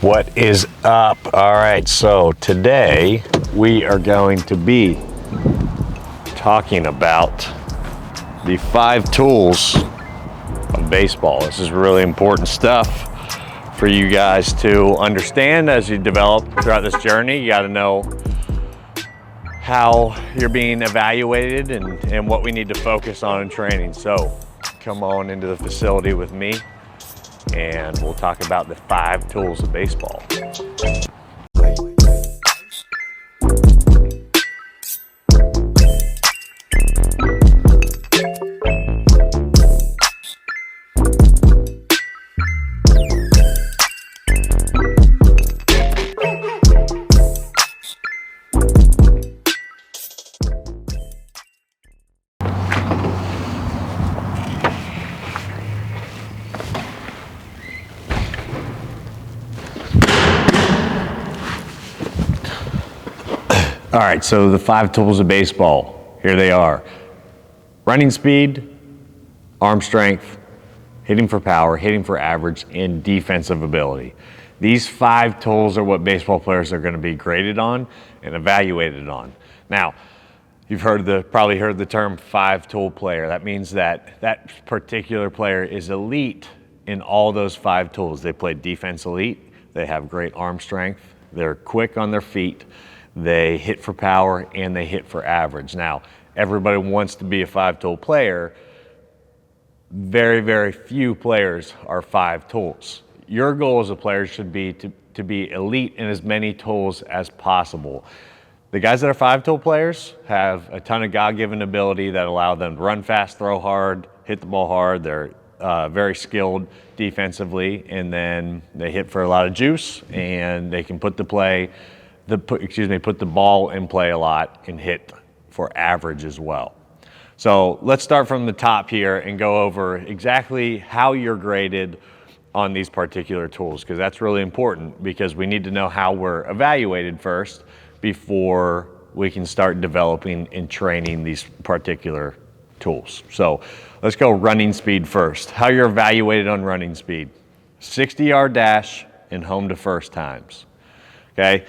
What is up? All right, so today we are going to be talking about the 5 tools of baseball. This is really important stuff for you guys to understand as you develop throughout this journey. You got to know how you're being evaluated and what we need to focus on in training. So come on into the facility with me and we'll talk about the 5 tools of baseball. All right, so the 5 tools of baseball, here they are. Running speed, arm strength, hitting for power, hitting for average, and defensive ability. These 5 tools are what baseball players are going to be graded on and evaluated on. Now, you've probably heard the term 5-tool player. That means that that particular player is elite in all those 5 tools. They play defense elite, they have great arm strength, they're quick on their feet, they hit for power, and they hit for average. Now, everybody wants to be a 5-tool player. Very, very few players are 5 tools. Your goal as a player should be to be elite in as many tools as possible. The guys that are 5-tool players have a ton of God-given ability that allow them to run fast, throw hard, hit the ball hard. They're very skilled defensively, and then they hit for a lot of juice, and they can put the ball in play a lot and hit for average as well. So let's start from the top here and go over exactly how you're graded on these particular tools, because that's really important, because we need to know how we're evaluated first before we can start developing and training these particular tools. So let's go running speed first. How you're evaluated on running speed: 60-yard dash and home to first times. Okay,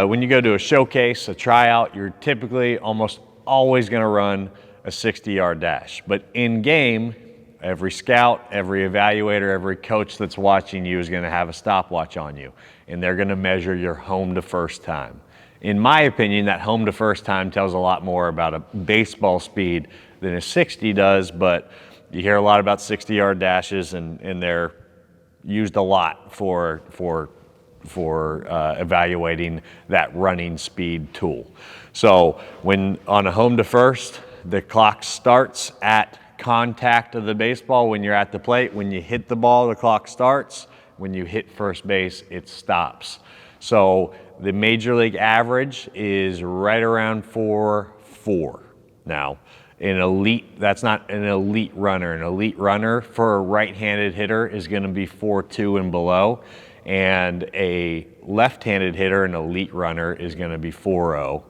when you go to a showcase, a tryout, you're typically almost always going to run a 60-yard dash. But in game, every scout, every evaluator, every coach that's watching you is going to have a stopwatch on you, and they're going to measure your home to first time. In my opinion, that home to first time tells a lot more about a baseball speed than a 60 does, but you hear a lot about 60-yard dashes, and they're used a lot for evaluating that running speed tool. So when on a home to first, the clock starts at contact of the baseball when you're at the plate. When you hit the ball, the clock starts. When you hit first base, it stops. So the major league average is right around 4.4. Now, that's not an elite runner. An elite runner for a right-handed hitter is going to be 4.2 and below. And a left-handed hitter, an elite runner, is going to be 4.0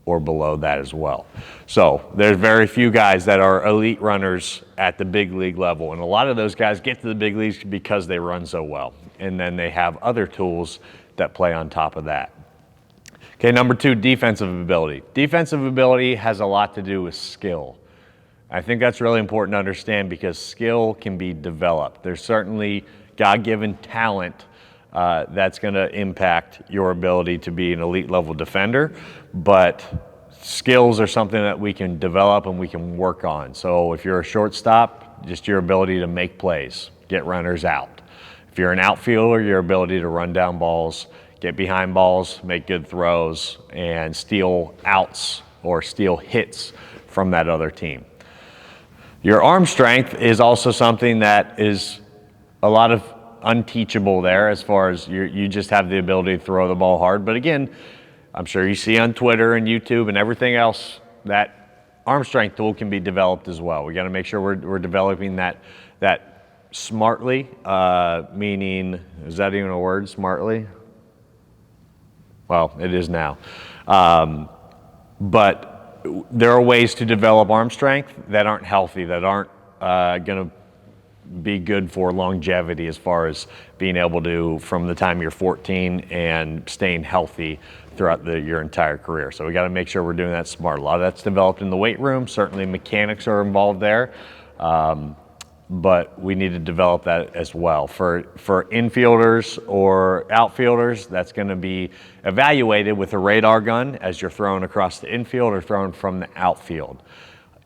or below that as well. So there's very few guys that are elite runners at the big league level. And a lot of those guys get to the big leagues because they run so well. And then they have other tools that play on top of that. Okay, number 2, defensive ability. Defensive ability has a lot to do with skill. I think that's really important to understand, because skill can be developed. There's certainly God-given talent that's going to impact your ability to be an elite level defender, but skills are something that we can develop and we can work on. So if you're a shortstop, just your ability to make plays, get runners out. If you're an outfielder, your ability to run down balls, get behind balls, make good throws, and steal outs or steal hits from that other team. Your arm strength is also something that is a lot of unteachable there, as far as you just have the ability to throw the ball hard. But again, I'm sure you see on Twitter and YouTube and everything else that arm strength tool can be developed as well. We got to make sure we're developing that smartly, meaning, is that even a word, smartly? Well, it is now. But there are ways to develop arm strength that aren't healthy, that aren't going to be good for longevity as far as being able to, from the time you're 14 and staying healthy throughout your entire career. So we got to make sure we're doing that smart. A lot of that's developed in the weight room. Certainly mechanics are involved there. But we need to develop that as well. For infielders or outfielders, that's going to be evaluated with a radar gun as you're throwing across the infield or throwing from the outfield.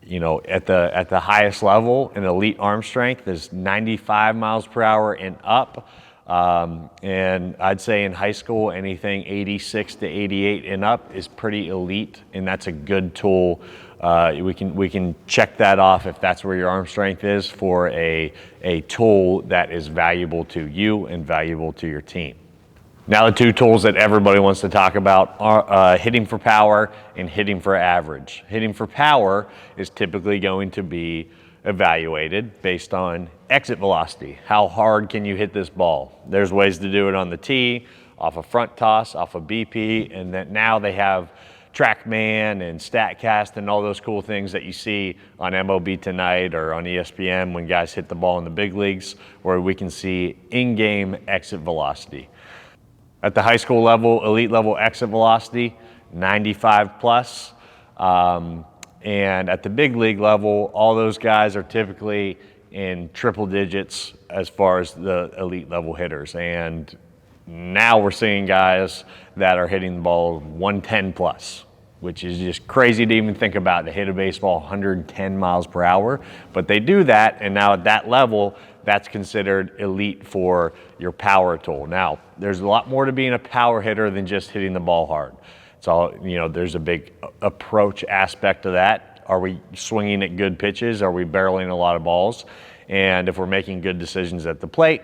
You know, at the highest level, an elite arm strength is 95 miles per hour and up. And I'd say in high school, anything 86 to 88 and up is pretty elite, and that's a good tool. We can check that off if that's where your arm strength is, for a tool that is valuable to you and valuable to your team. Now, the two tools that everybody wants to talk about are hitting for power and hitting for average. Hitting for power is typically going to be evaluated based on exit velocity. How hard can you hit this ball? There's ways to do it on the tee, off a front toss, off a BP, and that now they have TrackMan and StatCast and all those cool things that you see on MLB Tonight or on ESPN when guys hit the ball in the big leagues, where we can see in-game exit velocity. At the high school level, elite level exit velocity, 95 plus. And at the big league level, all those guys are typically in triple digits as far as the elite level hitters. And now we're seeing guys that are hitting the ball 110 plus, which is just crazy to even think about. They hit a baseball 110 miles per hour, but they do that, and now at that level, that's considered elite for your power tool. Now, there's a lot more to being a power hitter than just hitting the ball hard. It's all, you know, there's a big approach aspect to that. Are we swinging at good pitches? Are we barreling a lot of balls? And if we're making good decisions at the plate,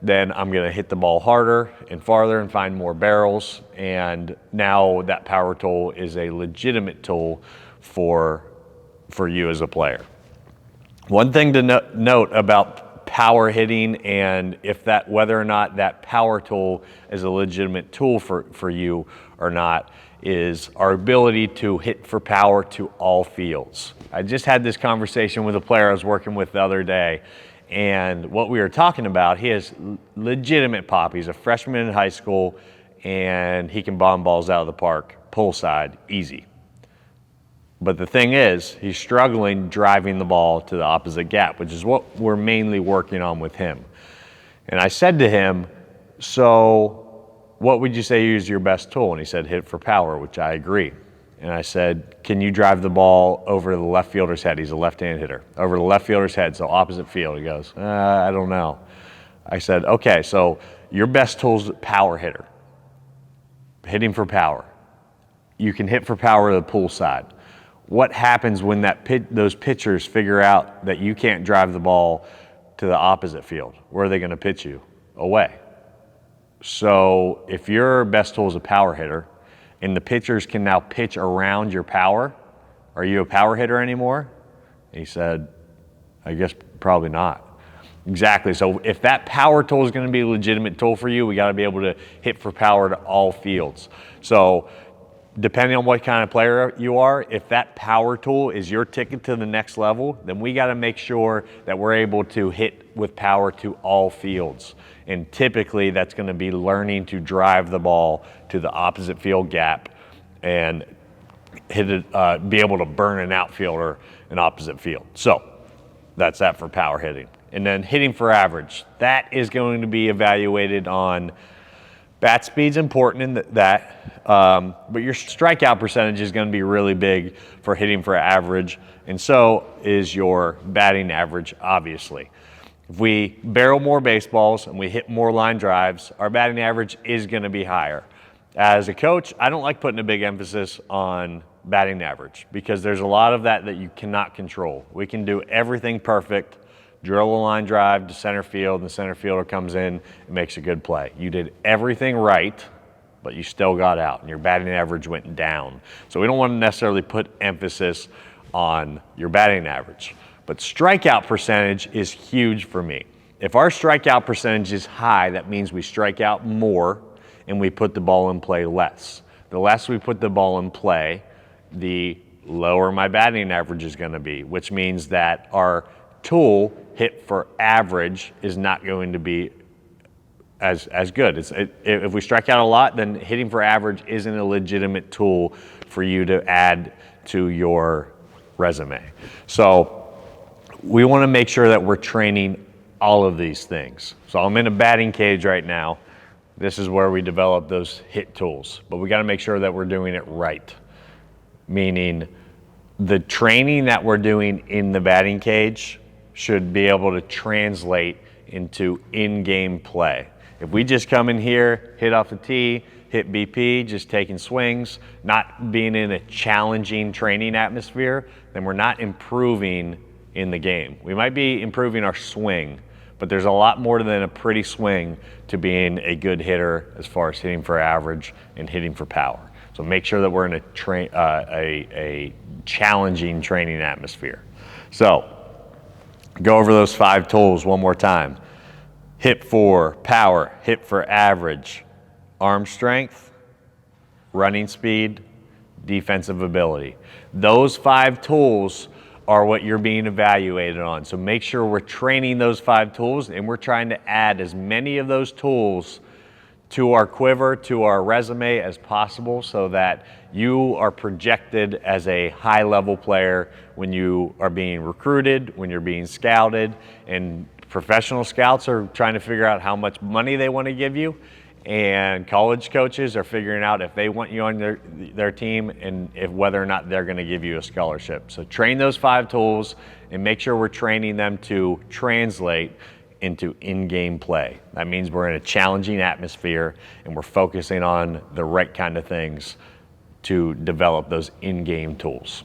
then I'm going to hit the ball harder and farther and find more barrels. And now that power tool is a legitimate tool for you as a player. One thing to note about power hitting, and whether or not that power tool is a legitimate tool for you or not, is our ability to hit for power to all fields. I just had this conversation with a player I was working with the other day, and what we were talking about, he has legitimate pop. He's a freshman in high school, and he can bomb balls out of the park, pull side, easy. But the thing is, he's struggling driving the ball to the opposite gap, which is what we're mainly working on with him. And I said to him, so what would you say is your best tool? And he said, hit for power, which I agree. And I said, can you drive the ball over the left fielder's head? He's a left-hand hitter. Over the left fielder's head, so opposite field. He goes, I don't know. I said, okay, so your best tool's power hitter. Hitting for power. You can hit for power to the pull side. What happens when those pitchers figure out that you can't drive the ball to the opposite field? Where are they going to pitch you? Away. So if your best tool is a power hitter and the pitchers can now pitch around your power, are you a power hitter anymore? He said, I guess probably not. Exactly. So if that power tool is going to be a legitimate tool for you, we got to be able to hit for power to all fields. So depending on what kind of player you are, if that power tool is your ticket to the next level, then we got to make sure that we're able to hit with power to all fields. And typically that's going to be learning to drive the ball to the opposite field gap and hit it, be able to burn an outfielder in opposite field. So that's that for power hitting. And then hitting for average, that is going to be evaluated on bat speed's important in that, but your strikeout percentage is going to be really big for hitting for average, and so is your batting average, obviously. If we barrel more baseballs and we hit more line drives, our batting average is going to be higher. As a coach, I don't like putting a big emphasis on batting average because there's a lot of that you cannot control. We can do everything perfect, drill a line drive to center field, and the center fielder comes in and makes a good play. You did everything right, but you still got out, and your batting average went down. So we don't want to necessarily put emphasis on your batting average. But strikeout percentage is huge for me. If our strikeout percentage is high, that means we strike out more and we put the ball in play less. The less we put the ball in play, the lower my batting average is going to be, which means that our tool, hit for average, is not going to be as good. If we strike out a lot, then hitting for average isn't a legitimate tool for you to add to your resume. So we want to make sure that we're training all of these things. So I'm in a batting cage right now. This is where we develop those hit tools, but we got to make sure that we're doing it right. Meaning the training that we're doing in the batting cage should be able to translate into in-game play. If we just come in here, hit off the tee, hit BP, just taking swings, not being in a challenging training atmosphere, then we're not improving in the game. We might be improving our swing, but there's a lot more than a pretty swing to being a good hitter as far as hitting for average and hitting for power. So make sure that we're in a challenging training atmosphere. So go over those 5 tools one more time. Hit for power, hit for average, arm strength, running speed, defensive ability. Those 5 tools are what you're being evaluated on. So make sure we're training those 5 tools, and we're trying to add as many of those tools to our quiver, to our resume as possible, so that you are projected as a high-level player when you are being recruited, when you're being scouted, and professional scouts are trying to figure out how much money they want to give you, and college coaches are figuring out if they want you on their team and whether or not they're going to give you a scholarship. So train those 5 tools and make sure we're training them to translate into in-game play. That means we're in a challenging atmosphere and we're focusing on the right kind of things to develop those in-game tools.